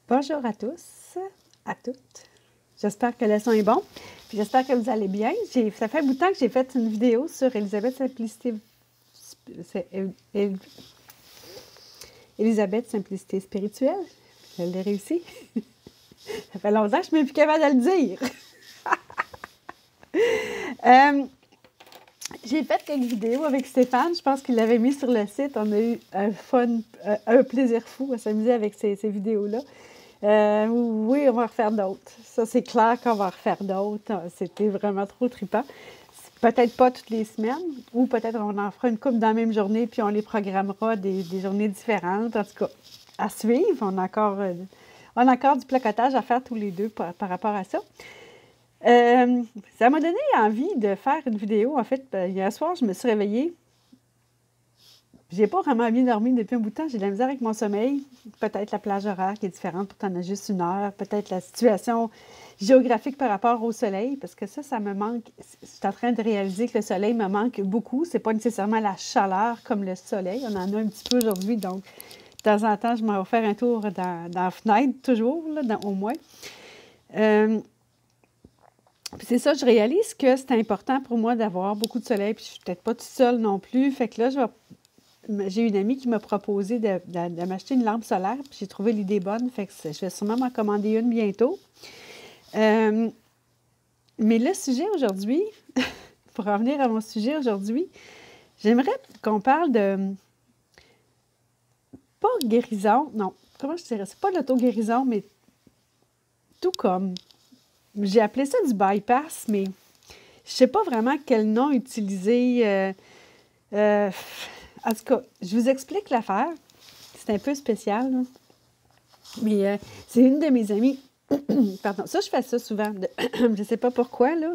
Bonjour à tous, à toutes. J'espère que le son est bon. Puis j'espère que vous allez bien. Ça fait un bout de temps que j'ai fait une vidéo sur Élisabeth Simplicité Spirituelle. Je l'ai réussi. Ça fait longtemps que je ne suis plus capable de le dire. J'ai fait quelques vidéos avec Stéphane. Je pense qu'il l'avait mis sur le site. On a eu un plaisir fou à s'amuser avec ces vidéos-là. Oui, on va en refaire d'autres. Ça, c'est clair qu'on va en refaire d'autres. C'était vraiment trop trippant. Peut-être pas toutes les semaines, ou peut-être on en fera une couple dans la même journée, puis on les programmera des journées différentes. En tout cas, à suivre. On a encore du placotage à faire tous les deux par rapport à ça. Ça m'a donné envie de faire une vidéo. En fait, hier soir, je me suis réveillée. J'ai pas vraiment bien dormi depuis un bout de temps. J'ai de la misère avec mon sommeil. Peut-être la plage horaire qui est différente, pourtant on a juste une heure. Peut-être la situation géographique par rapport au soleil, parce que ça me manque. Je suis en train de réaliser que le soleil me manque beaucoup. C'est pas nécessairement la chaleur comme le soleil. On en a un petit peu aujourd'hui, donc de temps en temps, je m'en vais faire un tour dans la fenêtre, toujours, là, au moins. Puis c'est ça, je réalise que c'est important pour moi d'avoir beaucoup de soleil, puis je suis peut-être pas toute seule non plus. Fait que là, j'ai une amie qui m'a proposé de m'acheter une lampe solaire, puis j'ai trouvé l'idée bonne, fait que je vais sûrement m'en commander une bientôt. Mais le sujet aujourd'hui, pour revenir à mon sujet aujourd'hui, j'aimerais qu'on parle de, pas guérison, non, comment je dirais, c'est pas l'auto-guérison, mais tout comme, j'ai appelé ça du bypass, mais je sais pas vraiment quel nom utiliser. En tout cas, je vous explique l'affaire. C'est un peu spécial, là. Mais c'est une de mes amies. Pardon, ça, je fais ça souvent. Je ne sais pas pourquoi, là.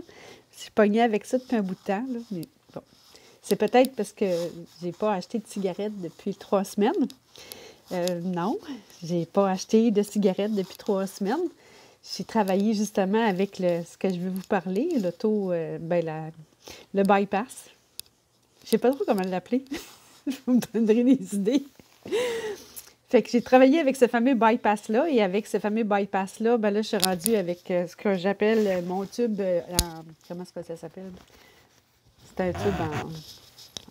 Je suis pognée avec ça depuis un bout de temps, là. Mais bon, c'est peut-être parce que j'ai pas acheté de cigarettes depuis 3 semaines. Non, j'ai pas acheté de cigarettes depuis 3 semaines. J'ai travaillé justement avec ce que je vais vous parler, le bypass. Je sais pas trop comment l'appeler. Vous me donnerez des idées. Fait que j'ai travaillé avec ce fameux bypass-là, et avec ce fameux bypass-là, ben là, je suis rendue avec ce que j'appelle mon tube comment est-ce que ça s'appelle? C'est un tube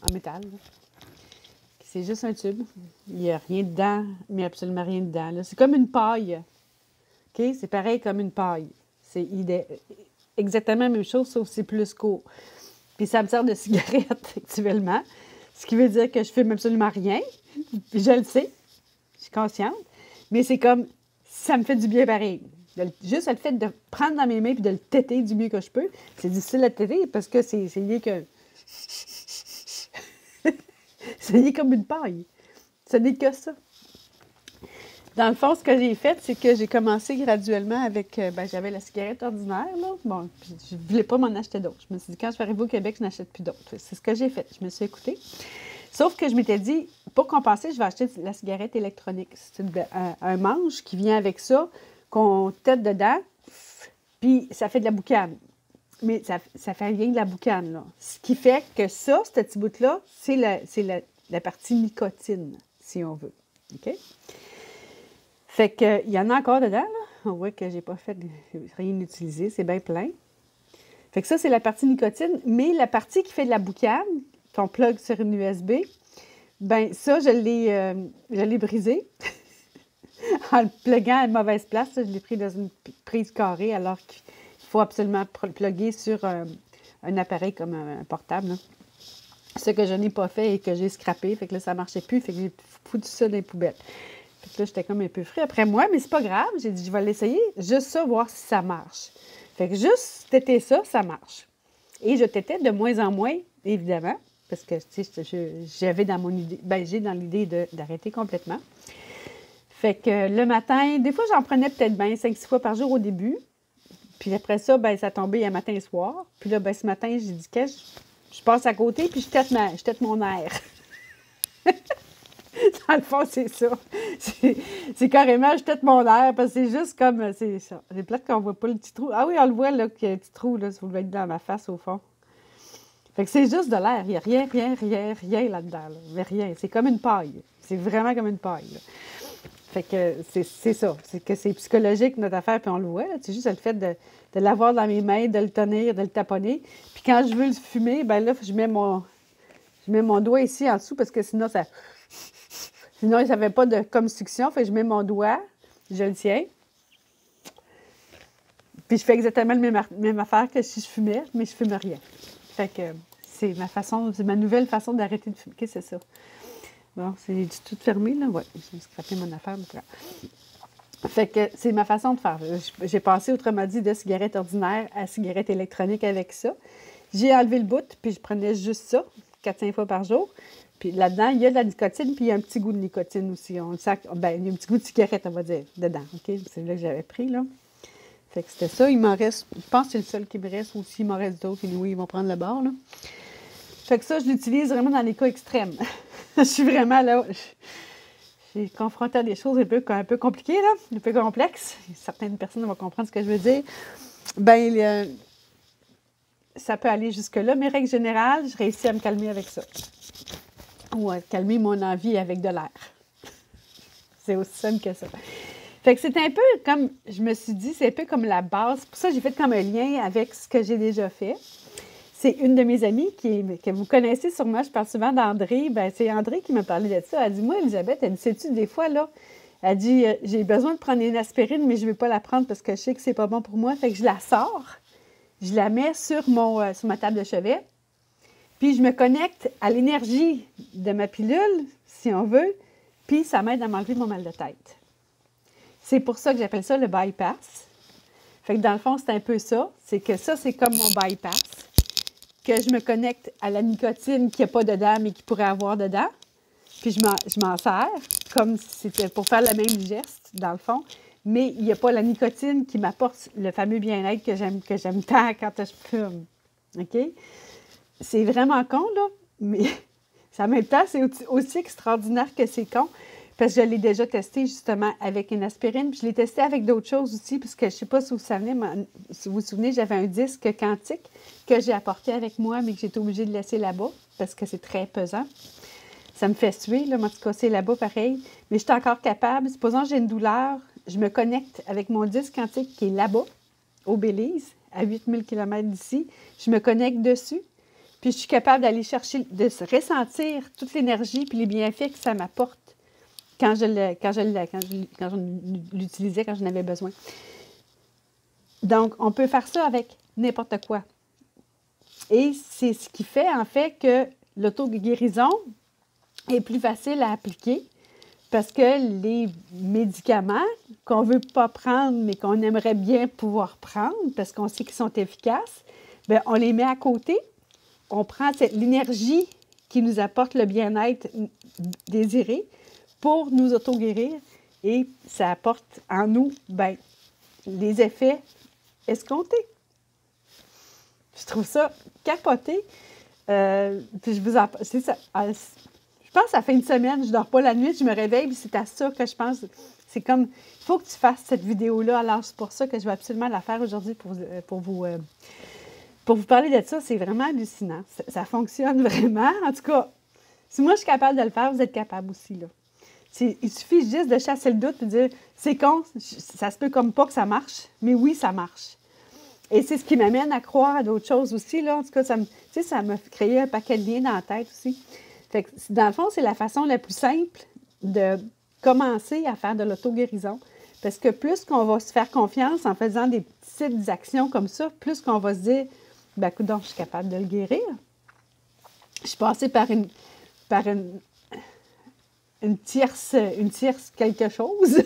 en métal, là. C'est juste un tube. Il n'y a rien dedans, mais absolument rien dedans, là. C'est comme une paille. OK? C'est pareil comme une paille. C'est exactement la même chose, sauf que c'est plus court. Puis ça me sert de cigarette actuellement, ce qui veut dire que je ne fume absolument rien. Puis je le sais, je suis consciente, mais c'est comme, ça me fait du bien pareil. Juste le fait de prendre dans mes mains et de le téter du mieux que je peux, c'est difficile à téter parce que c'est lié que... c'est lié comme une paille. Ce n'est que ça. Dans le fond, ce que j'ai fait, c'est que j'ai commencé graduellement avec... j'avais la cigarette ordinaire, là. Bon, puis je ne voulais pas m'en acheter d'autres. Je me suis dit, quand je vais arriver au Québec, je n'achète plus d'autres. C'est ce que j'ai fait. Je me suis écoutée. Sauf que je m'étais dit, pour compenser, je vais acheter la cigarette électronique. C'est un manche qui vient avec ça, qu'on tête dedans, puis ça fait de la boucane. Mais ça fait rien de la boucane, là. Ce qui fait que ça, ce petit bout-là, c'est la partie nicotine, si on veut. OK? Fait que, il y en a encore dedans, là. On voit que j'ai pas fait rien utilisé, c'est bien plein. Fait que ça, c'est la partie nicotine, mais la partie qui fait de la boucane, qu'on plug sur une USB, ben ça, je l'ai brisé en le pluguant à une mauvaise place. Je l'ai pris dans une prise carrée, alors qu'il faut absolument le plugger sur un appareil comme un portable, là. Ce que je n'ai pas fait et que j'ai scrappé, fait que là, ça ne marchait plus, fait que j'ai foutu ça dans les poubelles. Fait que là, j'étais comme un peu frais après moi, mais c'est pas grave. J'ai dit, je vais l'essayer, juste ça, voir si ça marche. Fait que juste téter ça, ça marche. Et je tétais de moins en moins, évidemment, parce que, tu sais, j'avais dans mon idée, j'ai dans l'idée d'arrêter complètement. Fait que le matin, des fois, j'en prenais peut-être 5-6 fois par jour au début. Puis après ça, ça tombait un matin et soir. Puis là, ce matin, j'ai dit, qu'est-ce que je passe à côté, puis je tète mon air. Dans le fond, c'est ça. C'est carrément, je tète mon air, parce que c'est juste comme, c'est ça. J'ai plate qu'on ne voit pas le petit trou. Ah oui, on le voit, là, qu'il y a un petit trou, là, ça va être dans ma face, au fond. Fait que c'est juste de l'air. Il n'y a rien là-dedans, là. Mais rien. C'est comme une paille. C'est vraiment comme une paille, là. Fait que c'est ça. C'est que c'est psychologique, notre affaire, puis on le voit. C'est juste le fait de l'avoir dans mes mains, de le tenir, de le taponner. Puis quand je veux le fumer, ben là, je mets mon doigt ici en dessous parce que sinon, ça n'avait pas de comme succion. Fait que je mets mon doigt, je le tiens. Puis je fais exactement la même affaire que si je fumais, mais je fume rien. Fait que c'est ma nouvelle façon d'arrêter de fumer, c'est ça. Bon, c'est tout fermé, là. Ouais, j'ai scrappé mon affaire. Fait que c'est ma façon de faire. J'ai passé, autrement dit, de cigarette ordinaire à cigarette électronique avec ça. J'ai enlevé le bout, puis je prenais juste ça, 4-5 fois par jour. Puis là-dedans, il y a de la nicotine, puis il y a un petit goût de nicotine aussi. Il y a un petit goût de cigarette, on va dire, dedans. OK? C'est là que j'avais pris, là. Fait que c'était ça. Il m'en reste, je pense que c'est le seul qui me reste, ou s'il m'en reste d'autres, oui, ils vont prendre le bord, là. Fait que ça, je l'utilise vraiment dans les cas extrêmes. Je suis vraiment là. J'ai confronté à des choses un peu compliquées, là, un peu complexes. Certaines personnes vont comprendre ce que je veux dire. Bien, ça peut aller jusque-là, mais règle générale, je réussis à me calmer avec ça. Ou à calmer mon envie avec de l'air. C'est aussi simple que ça. Fait que c'est un peu comme, je me suis dit, c'est un peu comme la base. Pour ça, j'ai fait comme un lien avec ce que j'ai déjà fait. C'est une de mes amies que vous connaissez sûrement, je parle souvent d'André. Ben, c'est André qui m'a parlé de ça. Elle dit, moi, Elisabeth, elle dit, sais-tu, des fois, là, elle dit, j'ai besoin de prendre une aspirine, mais je ne veux pas la prendre parce que je sais que c'est pas bon pour moi. Fait que je la sors, je la mets sur ma table de chevet, puis je me connecte à l'énergie de ma pilule, si on veut, puis ça m'aide à m'enlever mon mal de tête. C'est pour ça que j'appelle ça le bypass. Fait que dans le fond, c'est un peu ça. C'est que ça, c'est comme mon bypass. Que je me connecte à la nicotine qu'il n'y a pas dedans, mais qu'il pourrait avoir dedans. Puis je m'en sers, comme si c'était pour faire le même geste, dans le fond. Mais il n'y a pas la nicotine qui m'apporte le fameux bien-être que j'aime tant quand je fume. OK? C'est vraiment con, là, mais en même temps, c'est aussi extraordinaire que c'est con. Parce que je l'ai déjà testé justement avec une aspirine. Puis je l'ai testé avec d'autres choses aussi, parce que je ne sais pas si vous vous souvenez, j'avais un disque quantique que j'ai apporté avec moi, mais que j'ai été obligée de laisser là-bas parce que c'est très pesant. Ça me fait suer, là, en tout cas, c'est là-bas pareil. Mais je suis encore capable. Supposons que j'ai une douleur, je me connecte avec mon disque quantique qui est là-bas, au Belize, à 8000 km d'ici. Je me connecte dessus. Puis je suis capable d'aller chercher, de ressentir toute l'énergie puis les bienfaits que ça m'apporte quand je l'utilisais, quand j'en avais besoin. Donc, on peut faire ça avec n'importe quoi. Et c'est ce qui fait, en fait, que l'auto-guérison est plus facile à appliquer parce que les médicaments qu'on ne veut pas prendre, mais qu'on aimerait bien pouvoir prendre parce qu'on sait qu'ils sont efficaces, bien, on les met à côté. On prend l'énergie qui nous apporte le bien-être désiré pour nous auto-guérir et ça apporte en nous bien, les effets escomptés. Je trouve ça capoté. Puis je vous en c'est ça. Je pense que ça fait une semaine, je ne dors pas la nuit, je me réveille, puis c'est à ça que je pense. C'est comme, il faut que tu fasses cette vidéo-là. Alors, c'est pour ça que je vais absolument la faire aujourd'hui pour vous parler de ça. C'est vraiment hallucinant. Ça fonctionne vraiment. En tout cas, si moi je suis capable de le faire, vous êtes capable aussi, là. Il suffit juste de chasser le doute et de dire, c'est con, ça se peut comme pas que ça marche, mais oui, ça marche. Et c'est ce qui m'amène à croire à d'autres choses aussi, là. En tout cas, ça m'a créé un paquet de liens dans la tête aussi. Fait que, dans le fond, c'est la façon la plus simple de commencer à faire de l'auto-guérison. Parce que plus qu'on va se faire confiance en faisant des petites actions comme ça, plus qu'on va se dire, ben écoute, donc, je suis capable de le guérir. Je suis passée par une tierce quelque chose,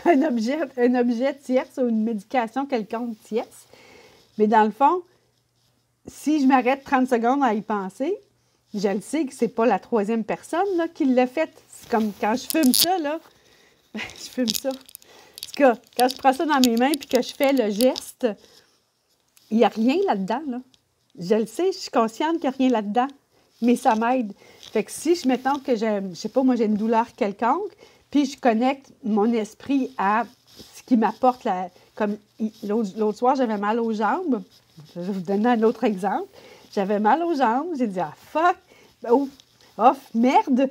un objet tierce ou une médication quelconque tierce. Mais dans le fond, si je m'arrête 30 secondes à y penser, je le sais que c'est pas la troisième personne là, qui l'a fait. C'est comme quand je fume ça, là, je fume ça. En tout cas, quand je prends ça dans mes mains et que je fais le geste, il n'y a rien là-dedans, là. Je le sais, je suis consciente qu'il n'y a rien là-dedans, mais ça m'aide. Fait que si je mettons que je sais pas, moi j'ai une douleur quelconque, puis je connecte mon esprit à ce qui m'apporte comme l'autre soir, j'avais mal aux jambes. Je vais vous donner un autre exemple. J'avais mal aux jambes. J'ai dit, ah fuck! Oh, off, merde!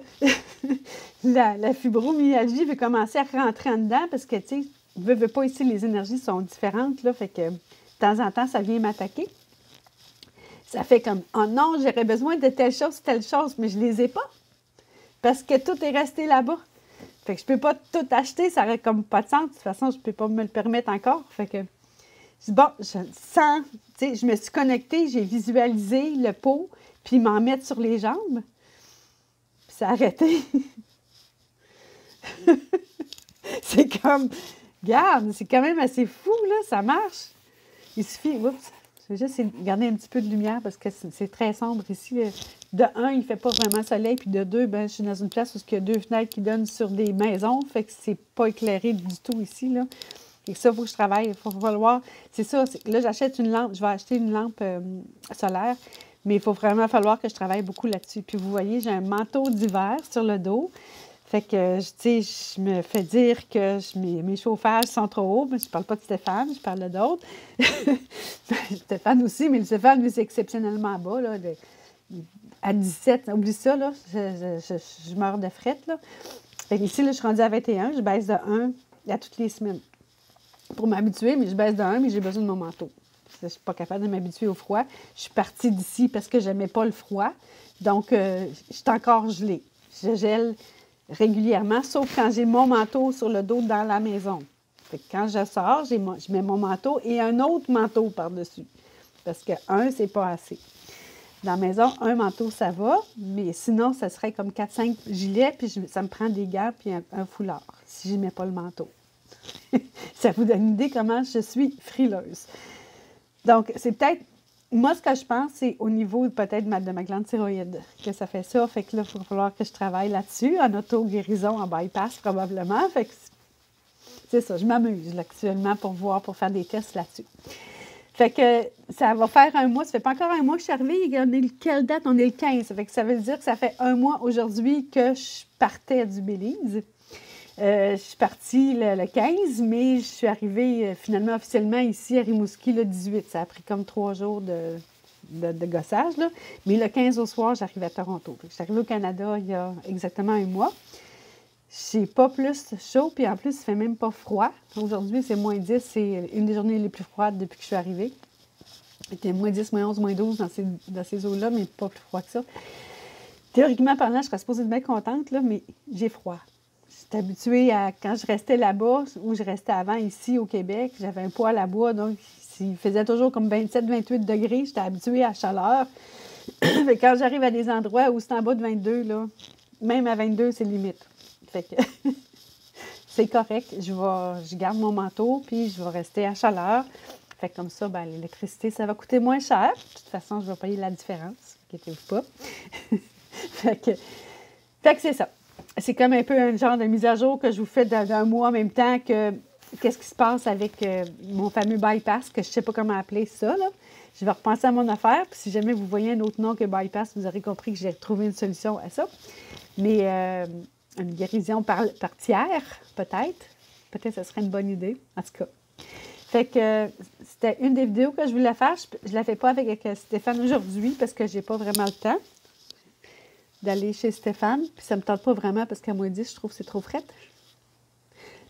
La fibromyalgie veut commencer à rentrer en dedans parce que, tu sais, veut pas ici, les énergies sont différentes, là, fait que de temps en temps, ça vient m'attaquer. Ça fait comme, oh non, j'aurais besoin de telle chose, mais je les ai pas parce que tout est resté là-bas. Fait que je peux pas tout acheter, ça aurait comme pas de sens. De toute façon, je peux pas me le permettre encore. Fait que, je dis, bon, je sens, tu sais, je me suis connectée, j'ai visualisé le pot, puis m'en mettre sur les jambes. Puis ça a arrêté. C'est comme, regarde, c'est quand même assez fou, là, ça marche. Il suffit, oups, je vais juste garder un petit peu de lumière parce que c'est très sombre ici. De un, il ne fait pas vraiment soleil, puis de deux, ben, je suis dans une place où il y a deux fenêtres qui donnent sur des maisons, fait que c'est pas éclairé du tout ici, là. Et ça, il faut que je travaille, il faut falloir, c'est ça, là, j'achète une lampe, je vais acheter une lampe solaire, mais il faut vraiment falloir que je travaille beaucoup là-dessus. Puis vous voyez, j'ai un manteau d'hiver sur le dos. Fait que, tu sais, je me fais dire que mes chauffages sont trop hauts, mais je parle pas de Stéphane, je parle d'autres. Stéphane aussi, mais le Stéphane, lui, c'est exceptionnellement bas, là. À 17, oublie ça, là, je meurs de frette, là. Fait que ici, là, je suis rendue à 21, je baisse de 1 à toutes les semaines. Pour m'habituer, mais je baisse de 1, mais j'ai besoin de mon manteau. Je ne suis pas capable de m'habituer au froid. Je suis partie d'ici parce que je n'aimais pas le froid. Donc, je suis encore gelée. Je gèle régulièrement, sauf quand j'ai mon manteau sur le dos dans la maison. Fait que quand je sors, je mets mon manteau et un autre manteau par-dessus. Parce que un, c'est pas assez. Dans la maison, un manteau, ça va, mais sinon, ça serait comme 4-5 gilets, puis ça me prend des gants puis un foulard, si je ne mets pas le manteau. Ça vous donne une idée comment je suis frileuse. Donc, c'est peut-être, moi, ce que je pense, c'est au niveau peut-être de ma glande thyroïde que ça fait ça. Fait que là, il va falloir que je travaille là-dessus, en auto-guérison, en bypass probablement. Fait que c'est ça, je m'amuse là, actuellement pour faire des tests là-dessus. Fait que ça va faire un mois, ça fait pas encore un mois que je suis arrivée. Quelle date? On est le 15. Fait que ça veut dire que ça fait un mois aujourd'hui que je partais du Belize. Je suis partie le 15, mais je suis arrivée finalement officiellement ici à Rimouski le 18. Ça a pris comme 3 jours de gossage, là. Mais le 15 au soir, j'arrive à Toronto. Je suis arrivée au Canada il y a exactement un mois. J'ai pas plus chaud, puis en plus, il fait même pas froid. Aujourd'hui, c'est moins 10. C'est une des journées les plus froides depuis que je suis arrivée. C'était moins 10, moins 11, moins 12 dans ces eaux-là, mais pas plus froid que ça. Théoriquement parlant, je serais supposée être bien contente, là, mais j'ai froid. J'étais habituée à, quand je restais là-bas, où je restais avant, ici au Québec, j'avais un poêle à bois, donc il faisait toujours comme 27-28 degrés. J'étais habituée à la chaleur. Mais quand j'arrive à des endroits où c'est en bas de 22, là, même à 22, c'est limite. Fait que c'est correct. Je garde mon manteau, puis je vais rester à chaleur. Fait que comme ça, ben, l'électricité, ça va coûter moins cher. De toute façon, je vais payer la différence. Inquiétez-vous pas. fait que c'est ça. C'est comme un peu un genre de mise à jour que je vous fais d'un mois en même temps que qu'est-ce qui se passe avec mon fameux bypass, que je ne sais pas comment appeler ça, là. Je vais repenser à mon affaire, puis si jamais vous voyez un autre nom que bypass, vous aurez compris que j'ai trouvé une solution à ça. Mais une guérison par tiers, peut-être. Peut-être que ce serait une bonne idée, en tout cas. Fait que c'était une des vidéos que je voulais faire. Je ne la fais pas avec Stéphane aujourd'hui parce que j'ai pas vraiment le temps d'aller chez Stéphane. Puis ça me tente pas vraiment parce qu'à moins 10, je trouve que c'est trop fret.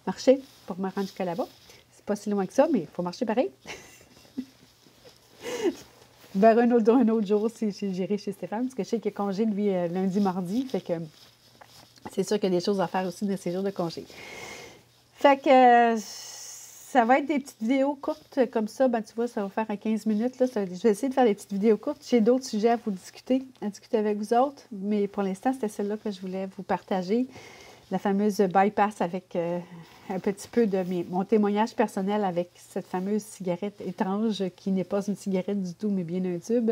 Marcher pour me rendre jusqu'à là-bas. C'est pas si loin que ça, mais il faut marcher pareil. Vers un autre jour si j'irai chez Stéphane, parce que je sais qu'il y a congé, lui, lundi, mardi. Fait que c'est sûr qu'il y a des choses à faire aussi dans ces jours de congé. Fait que ça va être des petites vidéos courtes comme ça. Ben, tu vois, ça va faire à 15 minutes. Là. Je vais essayer de faire des petites vidéos courtes. J'ai d'autres sujets à discuter avec vous autres. Mais pour l'instant, c'était celle-là que je voulais vous partager. La fameuse bypass avec un petit peu de mon témoignage personnel avec cette fameuse cigarette étrange qui n'est pas une cigarette du tout, mais bien un tube.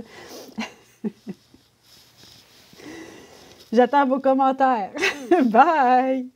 J'attends vos commentaires. Bye!